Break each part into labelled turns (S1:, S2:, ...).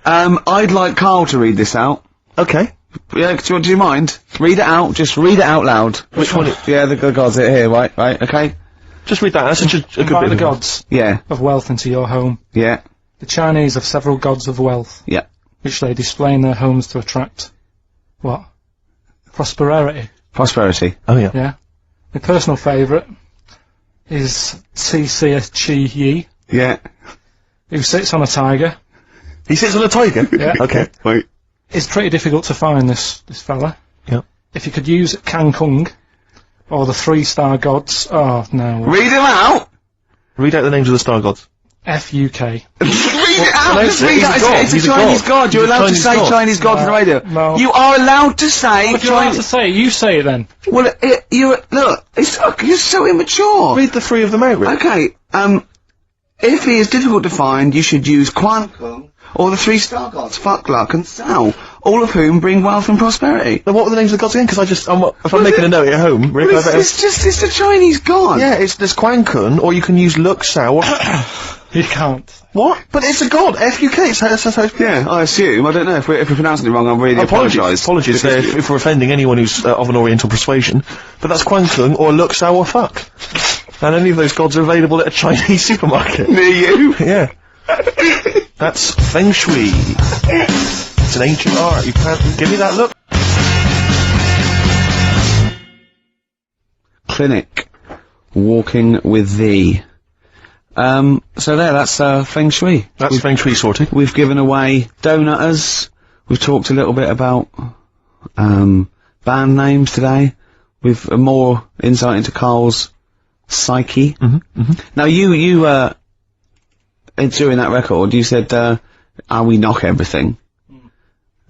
S1: I'd like Carl to read this out.
S2: Okay.
S1: Yeah, do you mind? Read it out, just read it out loud.
S2: Which one?
S1: Yeah, the gods are here, right, okay?
S2: Just read that, that's such a good bit.
S3: The gods of wealth into your home.
S1: Yeah.
S3: The Chinese have several gods of wealth.
S1: Yeah.
S3: Which they display in their homes to attract, what? Prosperity.
S1: Prosperity.
S2: Oh, yeah.
S3: Yeah. My personal favourite is Chi Yi,
S1: Yeah.
S3: who sits on a tiger.
S2: He sits on a tiger?
S3: Yeah.
S2: Okay.
S1: Wait.
S3: It's pretty difficult to find this fella.
S2: Yeah.
S3: If you could use Kang Kung, or the 3-star gods, oh no.
S1: Read him out!
S2: Read out the names of the star gods.
S3: FUK.
S1: Read it out!
S2: no,
S1: Just read
S2: he's a
S1: that.
S2: god.
S1: It's a
S2: He's a
S1: Chinese
S2: god.
S1: god. You're
S2: He's a
S1: allowed to
S2: Chinese
S1: say
S2: god.
S1: Chinese god on the radio.
S3: No.
S1: You are allowed to say
S3: If you're allowed to
S1: Chinese...
S3: say it, you say it then.
S1: Well, look, you're so immature.
S2: Read the 3 of them out, Rick.
S1: Okay, if he is difficult to find, you should use Quan Kung or the 3-star gods, Fuck, Luck and Sao, all of whom bring wealth and prosperity.
S2: Now, what were the names of the gods again? Because if I'm making a note at home, Rick,
S1: Well, it's the Chinese god.
S2: Yeah, there's Quan Kun, or you can use Luk Sao, or...
S3: You can't.
S2: What? But it's a god, FUK, that's how it's...
S1: Yeah, I assume. I don't know if we're pronouncing it wrong. I really apologise.
S2: Apologies if we're offending anyone who's of an Oriental persuasion. But that's Quan Kun, or Luk Sao, or Fuck. And any of those gods are available at a Chinese supermarket.
S1: Near you.
S2: Yeah. That's Feng Shui. It's an ancient art. You can't give me that look.
S1: Clinic. Walking with thee. So that's Feng Shui.
S2: That's Feng Shui sorted.
S1: We've given away donutters. We've talked a little bit about band names today. With more insight into Carl's psyche. Now you during that record you said we knock everything.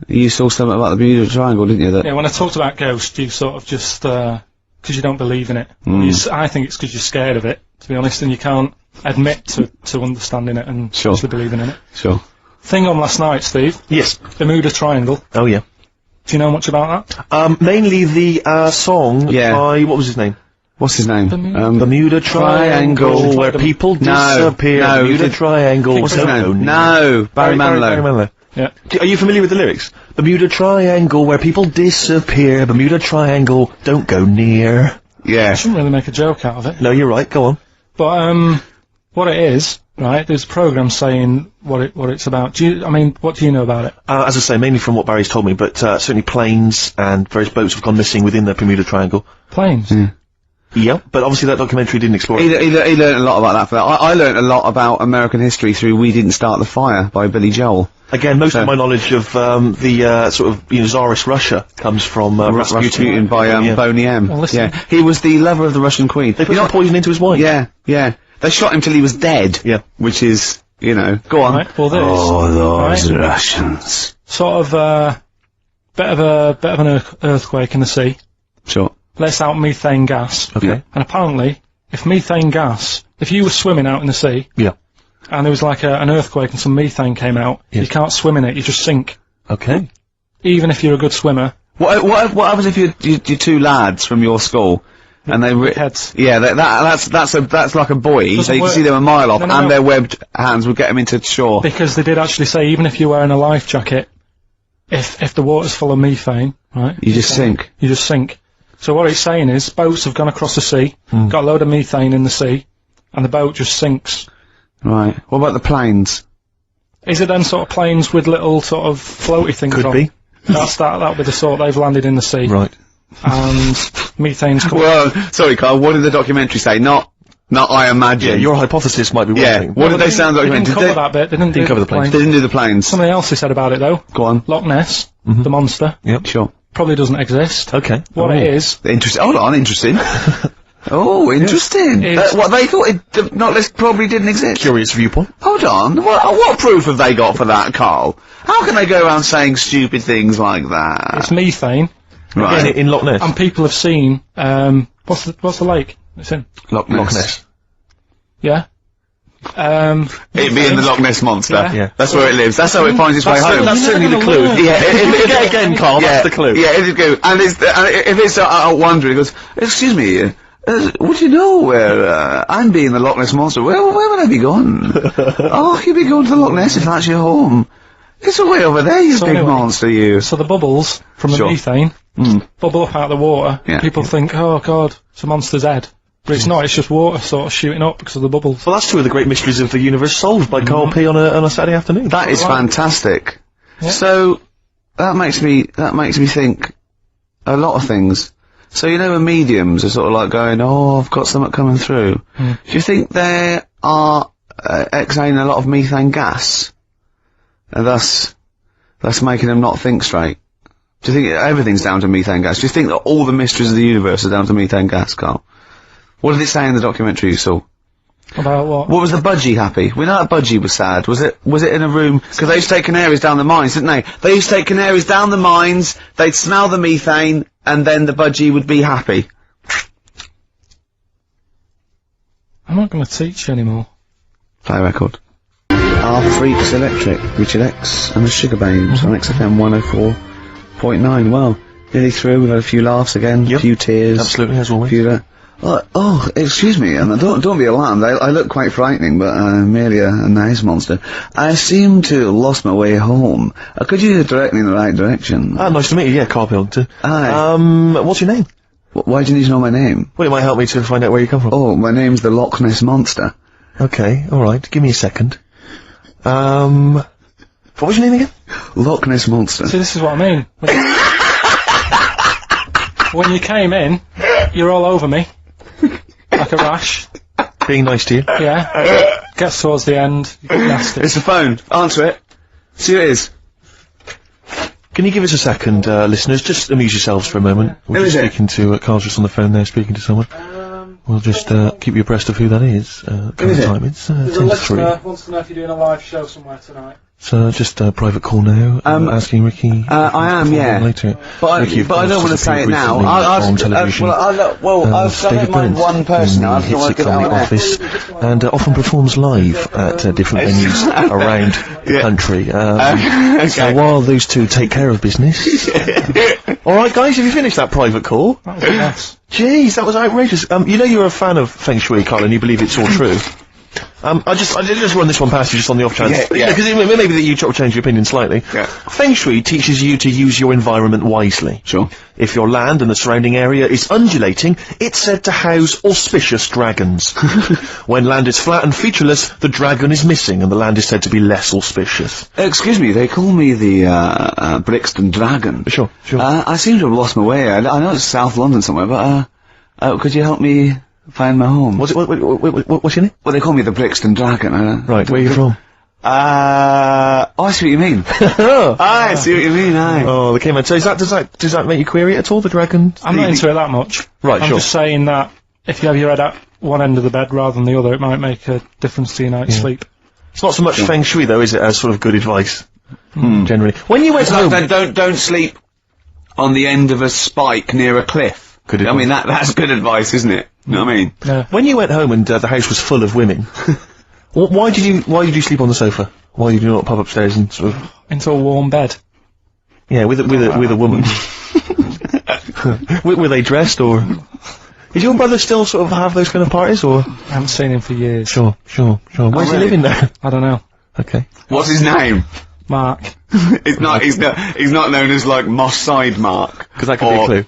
S1: You saw something about the Bermuda Triangle, didn't you?
S3: Yeah, when I talked about Ghost, you sort of just because you don't believe in it. I think it's because you're scared of it, to be honest, and you can't admit to understanding it and actually believing in it.
S1: Sure.
S3: Thing on last night, Steve.
S2: Yes.
S3: Bermuda Triangle.
S2: Oh yeah.
S3: Do you know much about that?
S2: Mainly the song by, what was his name?
S1: What's his name?
S2: Bermuda Triangle, where people disappear.
S1: No,
S2: Bermuda Triangle.
S1: What's his name? No, Barry Manilow.
S2: Barry Manilow.
S3: Yeah.
S2: Are you familiar with the lyrics? Bermuda Triangle, where people disappear. Bermuda Triangle, don't go near.
S1: Yeah.
S3: I shouldn't really make a joke out of it.
S2: No, you're right, go on.
S3: But, what it is, right, there's a programme saying what it's about. What do you know about it?
S2: As I say, mainly from what Barry's told me, but certainly planes and various boats have gone missing within the Bermuda Triangle.
S3: Planes?
S2: Yeah, but obviously that documentary didn't explore
S1: He learned a lot about that for that. I learned a lot about American history through We Didn't Start the Fire by Billy Joel.
S2: Again, most of my knowledge of the sort of Tsarist Russia comes from
S1: Rasputin by Boney M.
S3: Well, listen.
S1: Yeah, he was the lover of the Russian queen.
S2: They put some poison into his wine.
S1: Yeah. They shot him till he was dead.
S2: Yeah,
S1: which is, go on.
S3: Right, well,
S1: those Russians.
S3: Sort of bit of an earthquake in the sea.
S1: Sure.
S3: Lets out methane gas.
S2: Okay.
S3: And apparently, if you were swimming out in the sea, and there was like an earthquake and some methane came out, you can't swim in it, you just sink.
S2: Okay.
S3: Even if you're a good swimmer.
S1: What happens if you're two lads from your school, and they
S3: heads?
S1: Yeah, that's like a buoy, so you can see them a mile off, and their webbed hands would get them into shore.
S3: Because they did actually say, even if you're wearing a life jacket, if the water's full of methane, right?
S1: You just sink.
S3: You just sink. So what it's saying is, boats have gone across the sea, got a load of methane in the sea, and the boat just sinks.
S1: Right. What about the planes?
S3: Is it then sort of planes with little sort of floaty things on?
S2: Could be.
S3: That'll be the sort they've landed in the sea.
S2: Right.
S3: And methane's coming.
S1: Well, sorry, Carl, what did the documentary say? Not I imagine.
S2: Yeah, your hypothesis might be one thing.
S1: What did they sound like?
S3: They didn't cover that bit. They didn't
S2: cover the planes.
S1: They didn't do the planes.
S3: Something else they said about it, though.
S1: Go on.
S3: Loch Ness, the monster.
S2: Yep.
S1: Sure.
S3: Probably doesn't exist.
S2: Okay.
S3: What it is...
S1: Interesting. Hold on, interesting. Oh, interesting. What they thought Loch Ness probably didn't exist.
S2: Curious viewpoint.
S1: Hold on. What proof have they got for that, Carl? How can they go around saying stupid things like that?
S3: It's methane.
S1: Right.
S2: In Loch Ness.
S3: And people have seen, what's the lake it's in?
S1: Loch Ness.
S3: Yeah.
S1: It being the Loch Ness Monster.
S3: Yeah.
S1: That's where it lives. That's how it finds its way home.
S2: That's certainly the clue.
S1: Yeah.
S2: If again, Carl, that's the clue.
S1: Yeah, if it goes, and if it's out wandering, it goes, excuse me, would you know where, I'm being the Loch Ness Monster? Where would I be going? Oh, you'd be going to the Loch Ness if that's your home. It's all the way over there, you big monster, you.
S3: So the bubbles from the methane bubble up out of the water.
S1: Yeah.
S3: People think, oh god, it's a monster's head. But it's not, it's just water sort of shooting up because of the bubbles.
S2: Well, that's two of the great mysteries of the universe solved by Karl P on a Saturday afternoon.
S1: That is fantastic.
S3: Yeah.
S1: So, that makes me think a lot of things. So, you know when mediums are sort of like going, oh, I've got something coming through. Do you think they are exhaling a lot of methane gas? And thus making them not think straight? Do you think everything's down to methane gas? Do you think that all the mysteries of the universe are down to methane gas, Carl? What did it say in the documentary you saw?
S3: About what?
S1: What was the budgie happy? We know that budgie was sad. Was it in a room? Because they used to take canaries down the mines, didn't they? They used to take canaries down the mines, they'd smell the methane, and then the budgie would be happy.
S3: I'm not going to teach you anymore.
S1: Play a record. Our Freaks Electric, Richard X and the Sugar Babes on XFM 104.9. Well, nearly through. We've had a few laughs again, a few tears.
S2: Absolutely, as always.
S1: Oh, excuse me, and don't be alarmed. I look quite frightening, but I'm merely a nice monster. I seem to have lost my way home. Could you direct me in the right direction?
S2: Nice to meet you. Yeah, Karl Pilkington.
S1: Hi.
S2: What's your name?
S1: Why do you need to know my name?
S2: Well, it might help me to find out where you come from.
S1: Oh, my name's the Loch Ness Monster.
S2: Okay, alright, give me a second. What was your name again?
S1: Loch Ness Monster.
S3: See, this is what I mean. When you came in, you're all over me. Like a rash.
S2: Being nice to you.
S3: Yeah. Gets towards the end, you get nasty.
S1: It's the phone. Answer it. See who it is.
S2: Can you give us a second, listeners? Just amuse yourselves for a moment. We're just speaking to, Carl's just on the phone there speaking to someone. We'll just, keep you abreast of who that is. Current time, it's, 10 to 3.
S3: Wants to know if you're doing a live show somewhere tonight.
S2: So, just a private call now, asking Ricky.
S1: I am, yeah.
S2: Later.
S1: But I don't want to say it now. I've done it mind one person now. I don't want to get out
S2: office, and often performs live at different venues around the country. So while those two take care of business. Alright guys, have you finished that private call?
S3: That was nice.
S2: Jeez, that was outrageous. You know you're a fan of Feng Shui, Carl, and you believe it's all true. I did just run this one past you just on the off chance. Yeah. Because maybe that you change your opinion slightly. Yeah. Feng Shui teaches you to use your environment wisely.
S1: Sure.
S2: If your land and the surrounding area is undulating, it's said to house auspicious dragons. When land is flat and featureless, the dragon is missing and the land is said to be less auspicious.
S1: Excuse me, they call me the, Brixton Dragon.
S2: Sure.
S1: I seem to have lost my way. I know it's South London somewhere, but, could you help me find my home?
S2: What's your name?
S1: Well, they call me the Brixton Dragon.
S2: Right, where are you from?
S1: I see what you mean. I see what you mean, aye.
S2: Oh, they came in. So does that make you query it at all, the dragon?
S3: I'm not into it that much.
S2: Right,
S3: I'm just saying that if you have your head at one end of the bed rather than the other, it might make a difference to your night's sleep.
S2: It's not so much Feng Shui, though, is it, as sort of good advice, generally? When you went home...
S1: Don't sleep on the end of a spike near a cliff.
S2: Good advice.
S1: I mean, that's good advice, isn't it? You know what I mean?
S3: Yeah.
S2: When you went home and the house was full of women, why did you sleep on the sofa? Why did you not pop upstairs and sort of...
S3: Into a warm bed?
S2: Yeah, with a woman. Were they dressed, or... Did your brother still sort of have those kind of parties, or...?
S3: I haven't seen him for years.
S2: Sure. Where's he living now?
S3: I don't know.
S2: Okay.
S1: What's his name?
S3: Mark.
S1: He's not known as, like, Moss Side Mark.
S2: Because that could be a clue.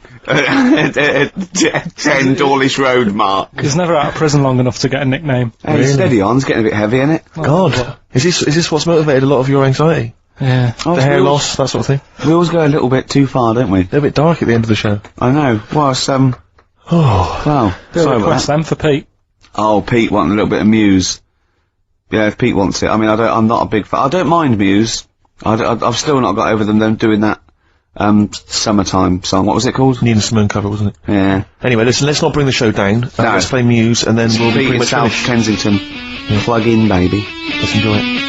S1: 10 Dawlish Road Mark.
S3: He's never out of prison long enough to get a nickname.
S1: Hey, really? Steady on, it's getting a bit heavy, isn't it?
S2: God. Is this what's motivated a lot of your anxiety?
S3: Yeah.
S2: The hair loss, that sort of thing?
S1: We always go a little bit too far, don't we?
S2: A little bit dark at the end of the show.
S1: I know. Well, it's,
S2: Oh.
S1: Well,
S3: Do a request then for Pete.
S1: Oh, Pete wanting a little bit of Muse. Yeah, if Pete wants it. I mean, I'm not a big fan. I don't mind Muse. I've still not got over them doing that, summertime song. What was it called?
S2: Nina Simone cover, wasn't it?
S1: Yeah.
S2: Anyway, listen, let's not bring the show down.
S1: No.
S2: Let's play Muse, and then we'll be pretty much
S1: South
S2: finished.
S1: Kensington. Plug in, baby.
S2: Let's enjoy it.